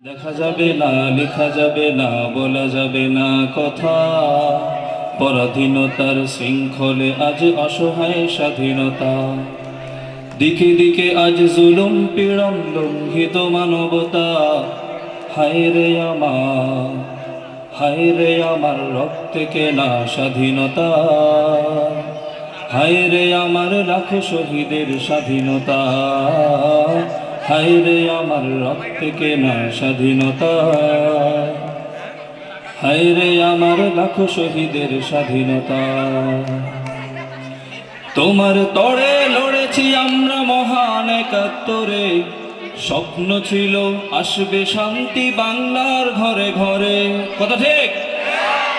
দেখা যাবে না, লেখা যাবে না, বলা যাবে না কথা। পরাধীনতার শৃঙ্খলে আজ অসহায় স্বাধীনতা। দিকে দিকে আজ জুলুম পীড়ন, লঙ্ঘিত মানবতা। হায় রে আমার, হায় রে আমার রক্তে কেনা স্বাধীনতা। হায় রে আমার লাখো শহীদের স্বাধীনতা। হায় রে আমার রক্তে কেনা স্বাধীনতা। হায় রে আমার লাখো শহীদের স্বাধীনতা। তোমার তরে লড়েছি আমরা মহান একাত্তরে। স্বপ্ন ছিল আসবে শান্তি বাংলার ঘরে ঘরে। কথা ঠিক?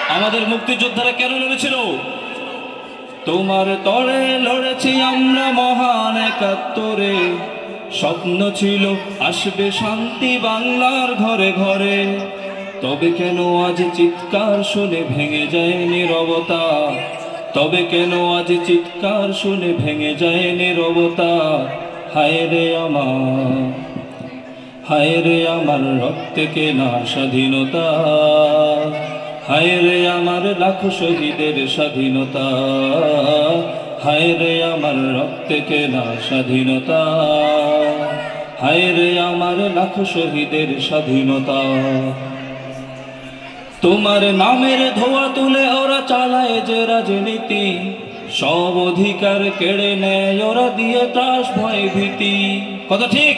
আমাদের মুক্তিযোদ্ধারা কেন লড়েছিল? তোমার তরে লড়েছি আমরা মহান একাত্তরে। স্বপ্ন ছিল আসবে শান্তি বাংলার ঘরে ঘরে। তবে কেন আজ চিৎকার শুনে ভেঙে যায় নীরবতা? তবে কেন আজ চিৎকার শুনে ভেঙে যায় নীরবতা? হায় রে আমার, হায় রে আমার রক্তে কেনা স্বাধীনতা। হায় রে আমার লাখো শহীদের স্বাধীনতা। হায় রে আমার রক্তে কেনা স্বাধীনতা। হায় রে আমার লাখো শহীদের স্বাধীনতা। তোমার নামের ধোয়া তুলে ওরা চালায় যে রাজনীতি। সব অধিকার কেড়ে নেয় ওরা দিয়ে ত্রাস ভয় ভীতি। কথা ঠিক?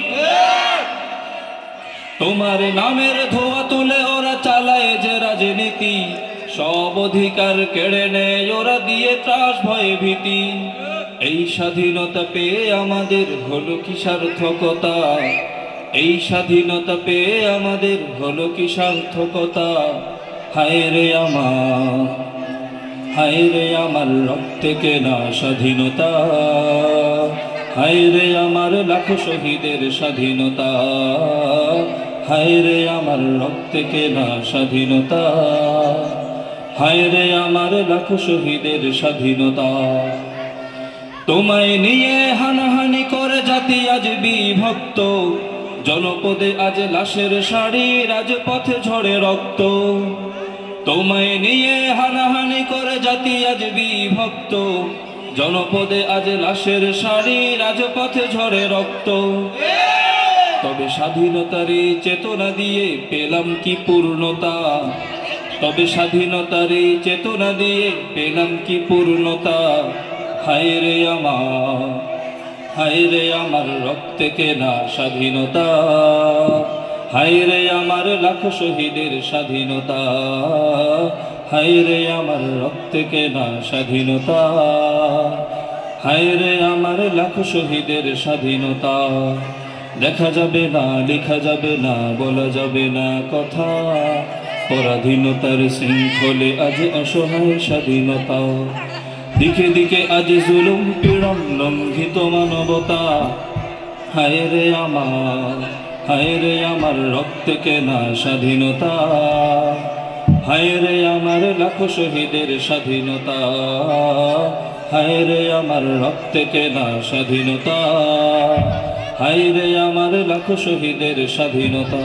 তোমার নামের ধোয়া তুলে ওরা চালায় যে রাজনীতি। সব অধিকার কেড়ে নেয় ওরা দিয়ে ত্রাস ভয় ভীতি। এই স্বাধীনতা পেয়ে আমাদের হলো কি সার্থকতা? এই স্বাধীনতা পেয়ে আমাদের হলো কি সার্থকতা? হায় রে আমার, হায় রে আমার রক্তে কেনা স্বাধীনতা। হায় রে আমার লাখো শহীদের স্বাধীনতা। হায় রে আমার রক্তে কেনা স্বাধীনতা। হায় রে আমার লাখো শহীদের স্বাধীনতা। তোমায় নিয়ে হানাহানি করে জাতি আজ বিভক্ত। জনপদে আজ লাশের শাড়ি, রাজপথে ঝরে রক্ত। তোমায় নিয়ে হানাহানি করে জাতি আজ বিভক্ত। জনপদে আজ লাশের শাড়ি, রাজপথে ঝরে রক্ত। তবে স্বাধীনতার এই চেতনা দিয়ে পেলাম কি পূর্ণতা? তবে স্বাধীনতার এই চেতনা দিয়ে পেলাম কি পূর্ণতা? হায় রে আমার, হায় রে আমার রক্তে কেনা স্বাধীনতা। হায় রে আমার লাখো শহীদের স্বাধীনতা। হায় রে আমার রক্তে কেনা স্বাধীনতা। হায় রে আমার লাখো শহীদের স্বাধীনতা। দেখা যাবে না, লেখা যাবে না, বলা যাবে না কথা। পরাধীনতার শৃঙ্খলে আজ অসহায় স্বাধীনতা। দিকে দিকে আজ জুলুম পীড়ন, লঙ্ঘিত মানবতা। হায় রে আমার, হায় রে আমার রক্তে কেনা স্বাধীনতা। হায় রে আমার লাখো শহীদের স্বাধীনতা। হায় রে আমার রক্তে কেনা স্বাধীনতা। হায় রে আমার লাখো শহীদের স্বাধীনতা।